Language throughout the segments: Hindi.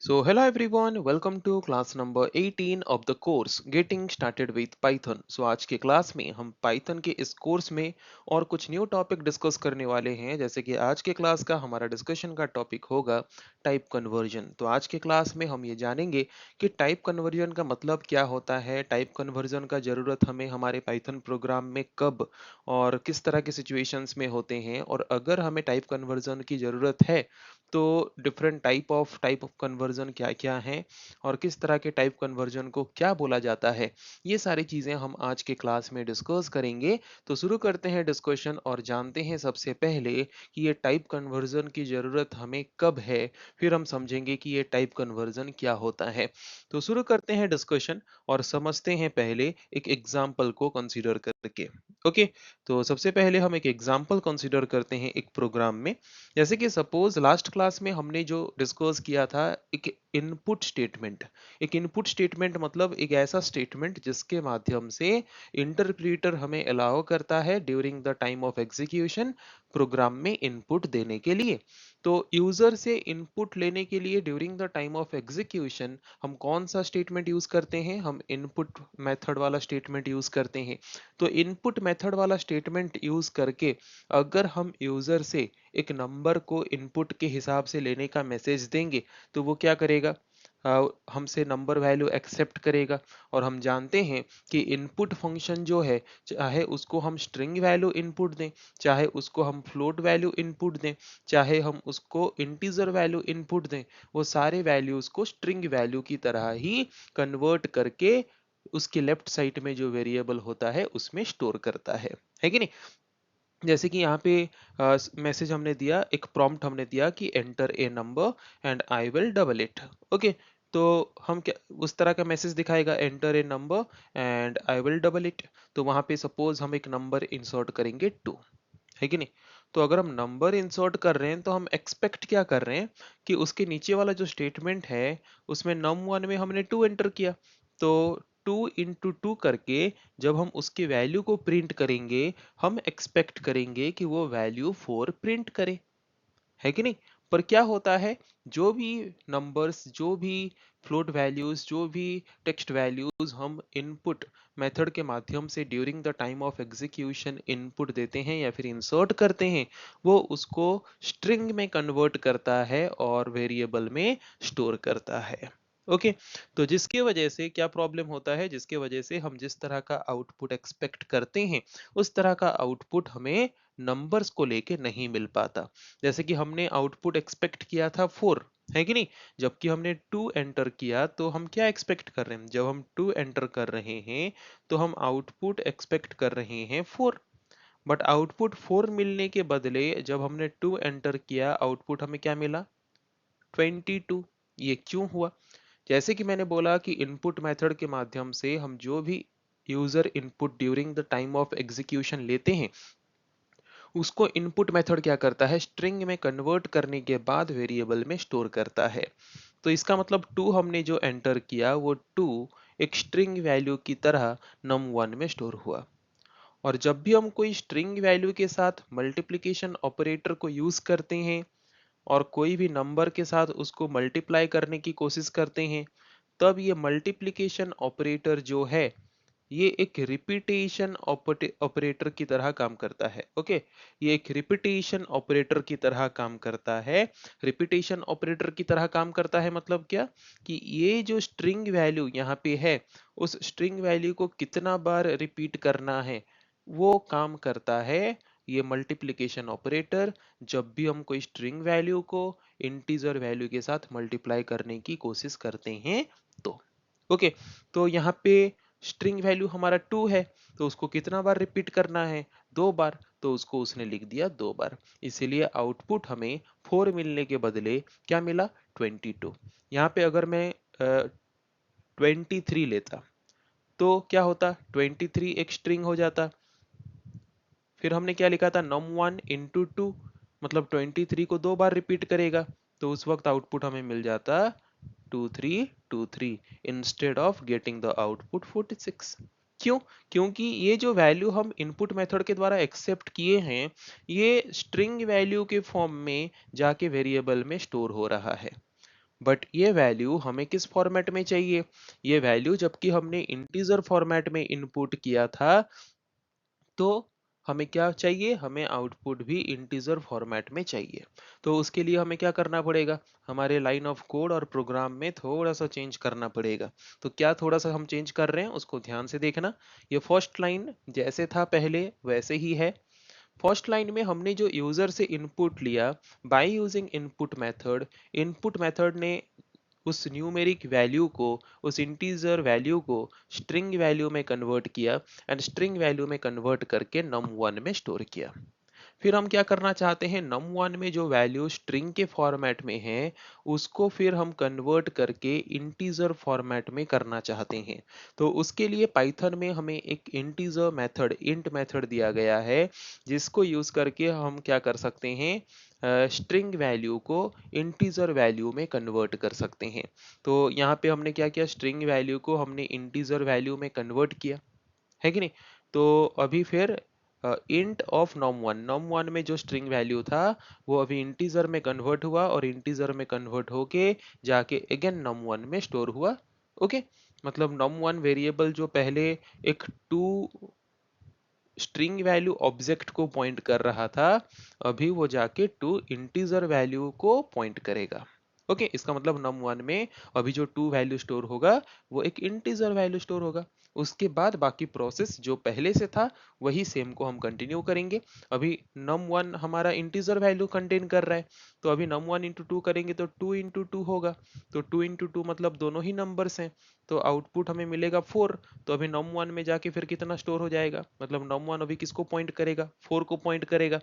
Hello everyone, welcome to class number 18 of the course Getting Started with Python. आज के क्लास में हम Python के इस कोर्स में और कुछ न्यू टॉपिक डिस्कस करने वाले हैं। जैसे कि आज के क्लास का हमारा डिस्कशन का टॉपिक होगा टाइप कन्वर्जन। तो आज के क्लास में हम ये जानेंगे कि टाइप कन्वर्जन का मतलब क्या होता है, टाइप कन्वर्जन का ज़रूरत हमें हमारे Python प्रोग्राम में कब और किस तरह के सिचुएशंस में होते हैं, और अगर हमें टाइप कन्वर्जन की ज़रूरत है तो डिफरेंट टाइप ऑफ कन्वर्जन क्या क्या हैं और किस तरह के टाइप कन्वर्जन को क्या बोला जाता है, ये सारी चीज़ें हम आज के क्लास में डिस्कस करेंगे। तो शुरू करते हैं डिस्कशन और जानते हैं सबसे पहले कि ये टाइप कन्वर्जन की ज़रूरत हमें कब है, फिर हम समझेंगे कि ये टाइप कन्वर्जन क्या होता है। तो शुरू करते हैं डिस्कशन और समझते हैं पहले एक एग्जाम्पल को कंसीडर करके। ओके, तो सबसे पहले हम एक एग्जाम्पल कंसीडर करते हैं एक प्रोग्राम में। जैसे कि सपोज लास्ट क्लास में हमने जो डिस्कस किया था एक इनपुट स्टेटमेंट मतलब एक ऐसा स्टेटमेंट जिसके माध्यम से इंटरप्रेटर हमें अलाउ करता है during the time of execution programme में इनपुट देने के लिए। तो यूजर से इनपुट लेने के लिए during the time of execution हम कौन सा स्टेटमेंट यूज करते हैं, हम इनपुट मेथड वाला स्टेटमेंट यूज करते हैं। तो इनपुट मेथड वाला स्टेटमेंट यूज करके अगर हम यूजर से एक नंबर को इनपुट के हिसाब से लेने का मैसेज देंगे तो वो क्या करेगा, हमसे नंबर वैल्यू एक्सेप्ट करेगा। और हम जानते हैं कि इनपुट फंक्शन जो है, चाहे उसको हम स्ट्रिंग वैल्यू इनपुट दें, चाहे उसको हम फ्लोट वैल्यू इनपुट दें, चाहे हम उसको इंटीजर वैल्यू इनपुट दें, वो सारे वैल्यूज को स्ट्रिंग वैल्यू की तरह ही कन्वर्ट करके उसके लेफ्ट साइड में जो वेरिएबल होता है उसमें स्टोर करता है कि नहीं। जैसे कि यहाँ पे मैसेज हमने दिया, एक प्रॉम्प्ट हमने दिया कि enter a number and I will double it. Okay, तो हम क्या उस तरह का मैसेज दिखाएगा, enter a number and I will double it. तो वहां पे सपोज हम एक नंबर इंसर्ट करेंगे 2, है कि नहीं। तो अगर हम नंबर इंसर्ट कर रहे हैं तो हम एक्सपेक्ट क्या कर रहे हैं कि उसके नीचे वाला जो स्टेटमेंट है उसमें num1 में हमने 2 एंटर किया, तो 2 इंटू 2 करके जब हम उसके वैल्यू को प्रिंट करेंगे हम एक्सपेक्ट करेंगे कि वो वैल्यू 4 प्रिंट करे, है कि नहीं। पर क्या होता है, जो भी नंबर्स, जो भी फ्लोट वैल्यूज, जो भी टेक्स्ट वैल्यूज हम इनपुट मेथड के माध्यम से during the time of execution input देते हैं या फिर इंसर्ट करते हैं, वो उसको स्ट्रिंग में कन्वर्ट करता है और वेरिएबल में स्टोर करता है। ओके, तो जिसके वजह से क्या प्रॉब्लम होता है, जिसके वजह से हम जिस तरह का आउटपुट एक्सपेक्ट करते हैं उस तरह का आउटपुट हमें नंबर्स को लेके नहीं मिल पाता। जैसे कि हमने आउटपुट एक्सपेक्ट किया था 4, है कि नहीं। जबकि हमने 2 एंटर किया तो हम क्या एक्सपेक्ट कर रहे हैं, जब हम 2 एंटर कर रहे हैं तो हम आउटपुट एक्सपेक्ट कर रहे हैं 4। बट आउटपुट 4 मिलने के बदले जब हमने 2 एंटर किया आउटपुट हमें क्या मिला, 22। ये क्यों हुआ? जैसे कि मैंने बोला कि इनपुट मेथड के माध्यम से हम जो भी user input during the time of execution लेते हैं उसको इनपुट मेथड क्या करता है, स्ट्रिंग में कन्वर्ट करने के बाद वेरिएबल में स्टोर करता है। तो इसका मतलब 2 हमने जो एंटर किया वो 2 एक स्ट्रिंग वैल्यू की तरह num1 में स्टोर हुआ। और जब भी हम कोई स्ट्रिंग वैल्यू के साथ मल्टीप्लिकेशन ऑपरेटर को यूज करते हैं और कोई भी नंबर के साथ उसको मल्टीप्लाई करने की कोशिश करते हैं, तब ये मल्टीप्लिकेशन ऑपरेटर जो है ये एक रिपीटेशन ऑपरेटर की तरह काम करता है। ओके, ये एक रिपीटेशन ऑपरेटर की तरह काम करता है। रिपीटेशन ऑपरेटर की तरह काम करता है मतलब क्या, कि ये जो स्ट्रिंग वैल्यू यहाँ पे है उस स्ट्रिंग वैल्यू को कितना बार रिपीट करना है वो काम करता है ये मल्टीप्लिकेशन ऑपरेटर। जब भी हम कोई स्ट्रिंग वैल्यू को इंटीजर वैल्यू के साथ मल्टीप्लाई करने की कोशिश करते हैं तो ओके, तो यहाँ पे स्ट्रिंग वैल्यू हमारा 2 है तो उसको कितना बार रिपीट करना है, 2 बार, तो उसको उसने लिख दिया 2 बार। इसीलिए आउटपुट हमें 4 मिलने के बदले क्या मिला, 22। यहाँ पे अगर मैं 23 लेता तो क्या होता, 23 एक स्ट्रिंग हो जाता। फिर हमने क्या लिखा था, num1 इंटू 2, मतलब 23 को 2 बार रिपीट करेगा, तो उस वक्त आउटपुट हमें मिल जाता 2323 instead of getting the output 46। क्यों? क्योंकि ये जो वैल्यू हम इनपुट मेथड के द्वारा एक्सेप्ट किए हैं ये स्ट्रिंग वैल्यू के फॉर्म में जाके वेरिएबल में स्टोर हो रहा है। बट ये वैल्यू हमें किस फॉर्मेट में चाहिए? ये वैल्यू जबकि हमने इंटीजर फॉर्मेट में इनपुट किया था, तो हमें क्या चाहिए? हमें आउटपुट भी इंटीजर फॉर्मेट में चाहिए। तो उसके लिए हमें क्या करना पड़ेगा? हमारे लाइन ऑफ कोड और प्रोग्राम में थोड़ा सा चेंज करना पड़ेगा। तो क्या थोड़ा सा हम चेंज कर रहे हैं उसको ध्यान से देखना। ये फर्स्ट लाइन जैसे था पहले वैसे ही है। फर्स्ट लाइन में हमने जो यूजर से इनपुट लिया, बाय यूजिंग इनपुट मेथड ने उस न्यूमेरिक वैल्यू को, उस इंटीजर वैल्यू को स्ट्रिंग वैल्यू में कन्वर्ट किया एंड स्ट्रिंग वैल्यू में कन्वर्ट करके num1 में स्टोर किया। फिर हम क्या करना चाहते हैं? num1 में जो वैल्यू स्ट्रिंग के फॉर्मेट में है उसको फिर हम कन्वर्ट करके इंटीजर फॉर्मेट में करना चाहते हैं। तो उसके लिए पाइथन में हमें एक इंटीजर मेथड इंट मेथड दिया गया है, जिसको यूज करके हम क्या कर सकते हैं? स्ट्रिंग वैल्यू को इंटीजर वैल्यू में कन्वर्ट कर सकते हैं। तो यहाँ पे हमने क्या किया? स्ट्रिंग वैल्यू को हमने इंटीजर वैल्यू में कन्वर्ट किया, है कि नहीं? तो अभी फिर इंट ऑफ num1 में जो स्ट्रिंग वैल्यू था वो अभी इंटीजर में कन्वर्ट हुआ और इंटीजर में कन्वर्ट होके जाके अगेन num1 में स्टोर हुआ। ओके, मतलब num1 वेरिएबल जो पहले एक टू स्ट्रिंग वैल्यू ऑब्जेक्ट को पॉइंट कर रहा था, अभी वो जाके टू इंटीजर वैल्यू को पॉइंट करेगा। ओके, इसका मतलब num1 में अभी जो टू वैल्यू स्टोर होगा वो एक इंटीजर वैल्यू स्टोर होगा। उसके बाद बाकी प्रोसेस जो पहले से था वही सेम को हम कंटिन्यू करेंगे। अभी num1 हमारा इंटीजर वैल्यू कंटेन कर रहा है, तो अभी num1 इंटू टू करेंगे तो 2 इंटू 2 होगा। तो 2 इंटू 2 मतलब दोनों ही नंबर्स हैं, तो आउटपुट हमें मिलेगा 4। तो अभी num1 में जाके फिर कितना स्टोर हो जाएगा? मतलब num1 अभी किसको पॉइंट करेगा? 4 को पॉइंट करेगा।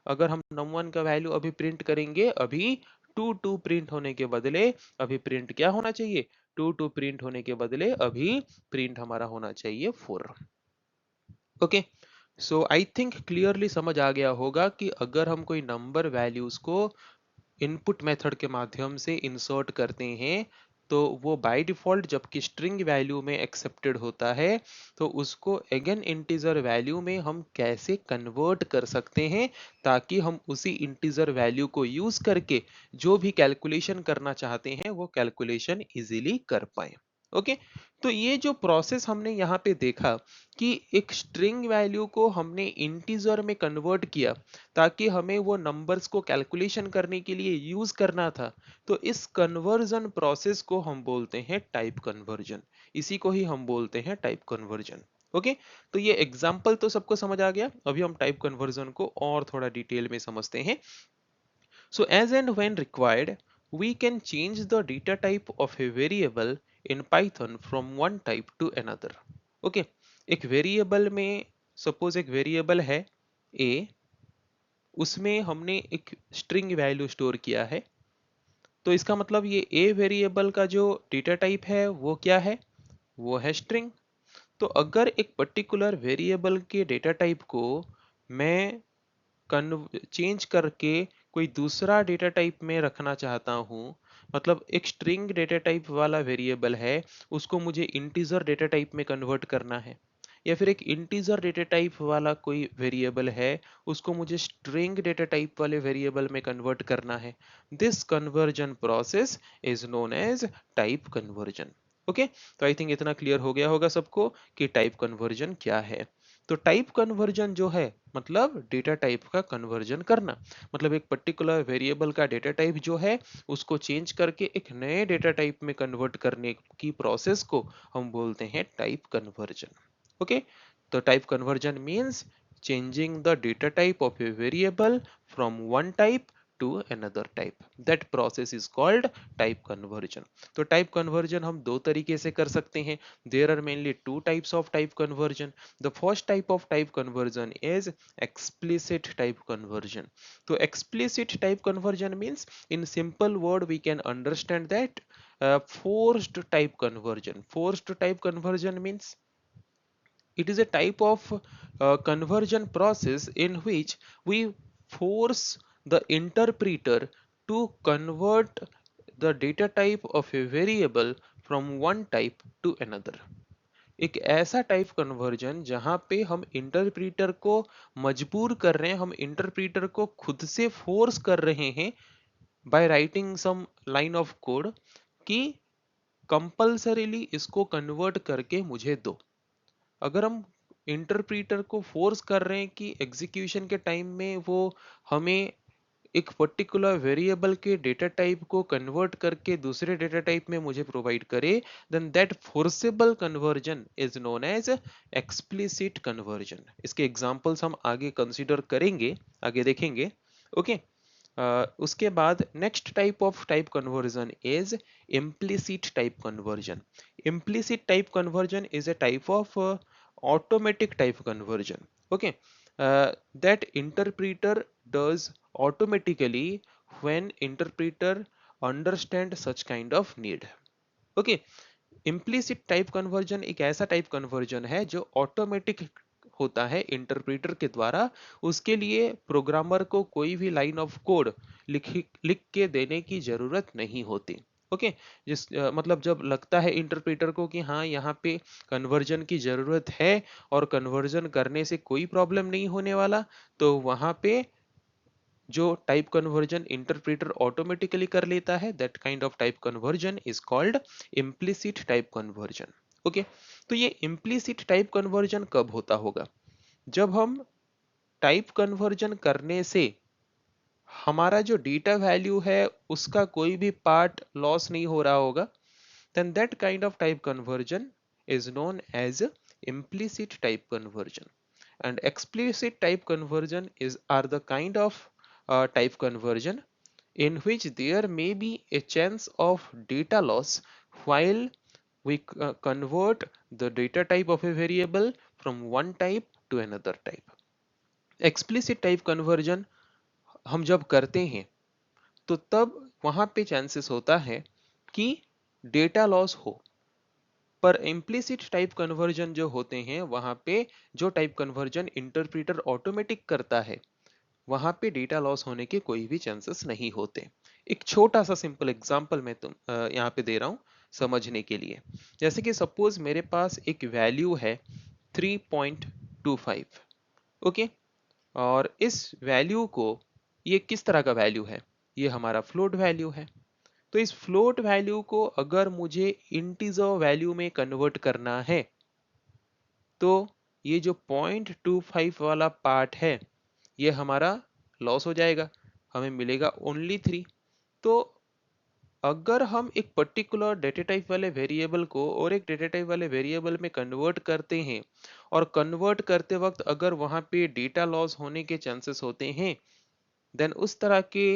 अगर हम num1 का वैल्यू अभी प्रिंट करेंगे, अभी 2 प्रिंट होने के बदले अभी प्रिंट क्या होना चाहिए? 2 प्रिंट होने के बदले अभी प्रिंट हमारा होना चाहिए 4। Okay, so I think clearly समझ आ गया होगा कि अगर हम कोई नंबर वैल्यूज को इनपुट मेथड के माध्यम से इंसर्ट करते हैं, तो वो बाय डिफॉल्ट जबकि स्ट्रिंग वैल्यू में एक्सेप्टेड होता है, तो उसको अगेन इंटीजर वैल्यू में हम कैसे कन्वर्ट कर सकते हैं, ताकि हम उसी इंटीजर वैल्यू को यूज करके जो भी कैलकुलेशन करना चाहते हैं वो कैलकुलेशन इजीली कर पाए। ओके, तो ये जो प्रोसेस हमने यहाँ पे देखा कि एक स्ट्रिंग वैल्यू को हमने इंटीजर में कन्वर्ट किया ताकि हमें वो नंबर्स को कैलकुलेशन करने के लिए यूज करना था, तो इस कन्वर्जन प्रोसेस को हम बोलते हैं टाइप कन्वर्जन। इसी को ही हम बोलते हैं टाइप कन्वर्जन। ओके, तो ये एग्जाम्पल तो सबको समझ आ गया। अभी हम टाइप कन्वर्जन को और थोड़ा डिटेल में समझते हैं। So as and when required, we can change the data type of a variable in Python from one type to another. Okay, एक वेरिएबल में सपोज एक वेरिएबल है a, उसमें हमने एक स्ट्रिंग वैल्यू स्टोर किया है। तो इसका मतलब ये a वेरिएबल का जो डेटा टाइप है वो क्या है? वो है स्ट्रिंग। तो अगर एक पर्टिकुलर वेरिएबल के डेटा टाइप को मैं चेंज करके कोई दूसरा डेटा टाइप में रखना चाहता हूँ, मतलब एक स्ट्रिंग डेटा टाइप वाला वेरिएबल है, उसको मुझे इंटीजर डेटा टाइप में कन्वर्ट करना है, या फिर एक इंटीजर डेटा टाइप वाला कोई वेरिएबल है, उसको मुझे स्ट्रिंग डेटा टाइप वाले वेरिएबल में कन्वर्ट करना है, this conversion process is known as type conversion. Okay, तो आई थिंक इतना क्लियर हो गया होगा सबको कि टाइप कन्वर्जन क्या है। तो टाइप कन्वर्जन जो है मतलब डेटा टाइप का कन्वर्जन करना, मतलब एक पर्टिकुलर वेरिएबल का डेटा टाइप जो है उसको चेंज करके एक नए डेटा टाइप में कन्वर्ट करने की प्रोसेस को हम बोलते हैं टाइप कन्वर्जन। ओके, तो type conversion means changing the data type of a variable from one type to another type. That process is called type conversion. तो टाइप कन्वर्जन हम दो तरीके से कर सकते हैं। There are mainly two types of type conversion. The first type of type conversion is explicit type conversion. तो explicit type conversion means in simple word we can understand that forced type conversion. Forced type conversion means it is a type of conversion process in which we force the interpreter to convert the data type of a variable from one type to another. एक ऐसा टाइप कन्वर्जन जहां पे हम इंटरप्रीटर को मजबूर कर रहे हैं, हम इंटरप्रीटर को खुद से फोर्स कर रहे हैं by writing some line of code कि कंपल्सरीली इसको कन्वर्ट करके मुझे दो। अगर हम इंटरप्रीटर को फोर्स कर रहे हैं कि एग्जीक्यूशन के टाइम में वो हमें एक पर्टिकुलर वेरिएबल के डेटा टाइप को कन्वर्ट करके दूसरे डेटा टाइप में मुझे प्रोवाइड करे, then that forcible conversion is known as explicit conversion. इसके एग्जांपल्स हम आगे कंसीडर करेंगे, आगे देखेंगे। ओके। उसके बाद next type of type conversion is implicit type conversion. Implicit type conversion is a type of automatic type conversion. Okay. That interpreter does automatically when interpreter understand such kind of need. Okay. Implicit type conversion एक ऐसा टाइप कन्वर्जन है जो ऑटोमेटिक होता है इंटरप्रेटर के द्वारा। उसके लिए प्रोग्रामर को कोई भी लाइन ऑफ कोड लिख के देने की जरूरत नहीं होती। ओके। मतलब जब लगता है इंटरप्रेटर को कि हाँ यहाँ पे कन्वर्जन की जरूरत है और कन्वर्जन करने से कोई प्रॉब्लम नहीं होने वाला, तो वहां पे जो टाइप कन्वर्जन इंटरप्रेटर ऑटोमेटिकली कर लेता है, that kind of type conversion is called implicit type conversion. Okay. तो ये इम्प्लिसिट टाइप कन्वर्जन कब होता होगा? जब हम टाइप कन्वर्जन करने से हमारा जो डेटा वैल्यू है उसका कोई भी पार्ट लॉस नहीं हो रहा होगा, then that kind of type conversion is known as implicit type conversion. And explicit type conversion are the kind of type conversion in which there may be a chance of data loss while we convert the data type of a variable from one type to another type. Explicit type conversion हम जब करते हैं तो तब वहां पे चांसेस होता है कि डेटा लॉस हो, पर इम्प्लिसिट टाइप कन्वर्जन जो होते हैं वहां पे जो टाइप कन्वर्जन इंटरप्रेटर ऑटोमेटिक करता है वहां पे डेटा लॉस होने के कोई भी चांसेस नहीं होते। एक छोटा सा सिंपल एग्जांपल मैं तुम यहाँ पे दे रहा हूँ समझने के लिए। जैसे कि सपोज मेरे पास एक वैल्यू है 3.25। ओके। और इस वैल्यू को, ये किस तरह का वैल्यू है? ये हमारा फ्लोट वैल्यू है। तो इस फ्लोट वैल्यू को अगर मुझे इंटीजर वैल्यू में कन्वर्ट करना है तो ये जो 0.25 वाला पार्ट है ये हमारा लॉस हो जाएगा, हमें मिलेगा ओनली 3। तो अगर हम एक पर्टिकुलर डेटा टाइप वाले वेरिएबल को और एक डेटा टाइप वाले वेरिएबल में कन्वर्ट करते हैं और कन्वर्ट करते वक्त अगर वहां पे डेटा लॉस होने के चांसेस होते हैं, देन उस तरह के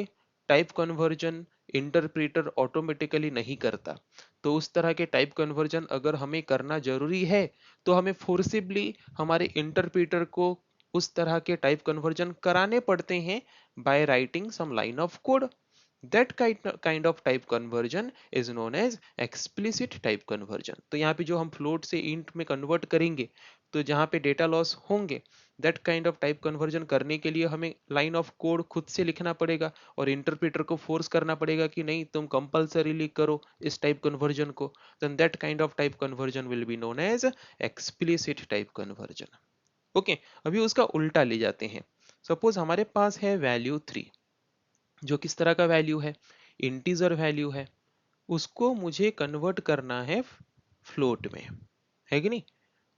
टाइप कन्वर्जन इंटरप्रेटर ऑटोमेटिकली नहीं करता। तो उस तरह के टाइप कन्वर्जन अगर हमें करना जरूरी है तो हमें फोर्सिबली हमारे इंटरप्रेटर को उस तरह के टाइप कन्वर्जन कराने पड़ते हैं by writing some line of code. that kind of type conversion is known as explicit type conversion। तो यहाँ पे जो हम float से int में convert करेंगे तो जहाँ पे data loss होंगे, that kind of type conversion करने के लिए हमें line of code खुद से लिखना पड़ेगा और इंटरप्रेटर को फोर्स करना पड़ेगा कि नहीं तुम कंपल्सरीली करो इस टाइप कन्वर्जन को, then that kind of type conversion will be known as explicit type conversion। Okay. अभी उसका उल्टा ले जाते हैं। सपोज हमारे पास है वैल्यू 3 जो किस तरह का वैल्यू है? इंटीजर वैल्यू है। उसको मुझे कन्वर्ट करना है फ्लोट में, है कि नहीं?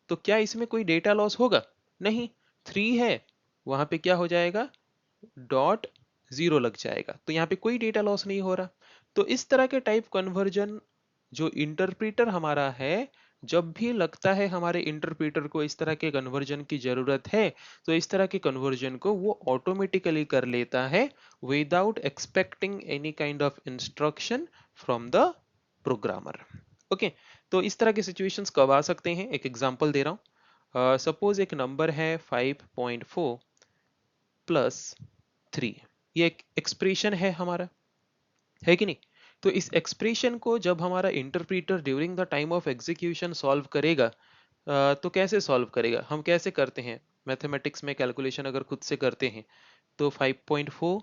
तो क्या इसमें कोई डेटा लॉस होगा? नहीं। 3 है, वहां पे क्या हो जाएगा? डॉट जीरो लग जाएगा, तो यहाँ पे कोई डेटा लॉस नहीं हो रहा। तो इस तरह के टाइप कन्वर्जन जो इंटरप्रेटर हमारा है, जब भी लगता है हमारे इंटरप्रेटर को इस तरह के कन्वर्जन की जरूरत है तो इस तरह के कन्वर्जन को वो ऑटोमेटिकली कर लेता है without expecting any kind of instruction from the programmer. Okay. तो इस तरह के सिचुएशंस कब आ सकते हैं? एक एग्जांपल दे रहा हूँ। सपोज एक नंबर है 5.4 प्लस 3। ये एक एक्सप्रेशन है हमारा, है कि नहीं? तो इस एक्सप्रेशन को जब हमारा interpreter during the time of execution solve करेगा, तो कैसे सॉल्व करेगा? हम कैसे करते हैं मैथमेटिक्स में कैलकुलेशन? अगर खुद से करते हैं तो 5.4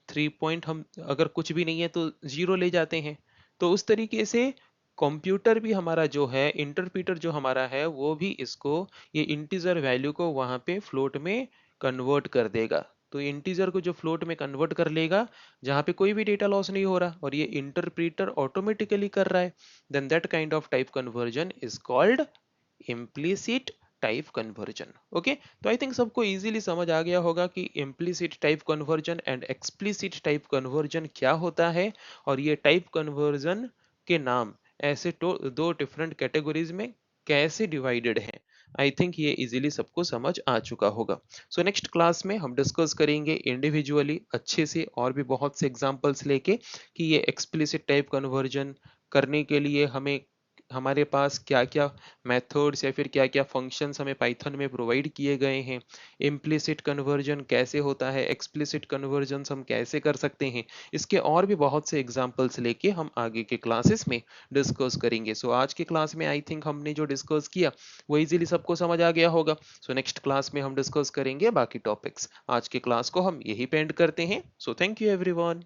3 पॉइंट, हम अगर कुछ भी नहीं है तो जीरो ले जाते हैं। तो उस तरीके से कंप्यूटर भी हमारा जो है, इंटरप्रेटर जो हमारा है, वो भी इसको, ये इंटीजर वैल्यू को वहां पे फ्लोट में कन्वर्ट कर देगा। तो इंटीजर को जो फ्लोट में कन्वर्ट कर लेगा जहां पे कोई भी डेटा लॉस नहीं हो रहा और ये इंटरप्रीटर ऑटोमेटिकली कर रहा है, then that kind of type conversion is called implicit type conversion. Okay, तो आई थिंक सबको इजीली समझ आ गया होगा कि implicit type conversion and explicit type conversion क्या होता है, और ये टाइप कन्वर्जन के नाम ऐसे तो दो डिफरेंट कैटेगरीज में कैसे डिवाइडेड हैं। आई थिंक ये इजीली सबको समझ आ चुका होगा। सो नेक्स्ट क्लास में हम डिस्कस करेंगे इंडिविजुअली अच्छे से और भी बहुत से एग्जांपल्स लेके कि ये एक्सप्लिसिट टाइप कन्वर्जन करने के लिए हमें हमारे पास क्या क्या मेथड्स या फिर क्या क्या फंक्शंस हमें पाइथन में प्रोवाइड किए गए हैं, इम्प्लिसिट कन्वर्जन कैसे होता है, एक्सप्लिसिट कन्वर्जन हम कैसे कर सकते हैं, इसके और भी बहुत से एग्जांपल्स लेके हम आगे के क्लासेस में डिस्कस करेंगे। सो आज के क्लास में आई थिंक हमने जो डिस्कस किया वो इजीली सबको समझ आ गया होगा। सो नेक्स्ट क्लास में हम डिस्कस करेंगे बाकी टॉपिक्स। आज के क्लास को हम यही पे एंड करते हैं। So thank you everyone.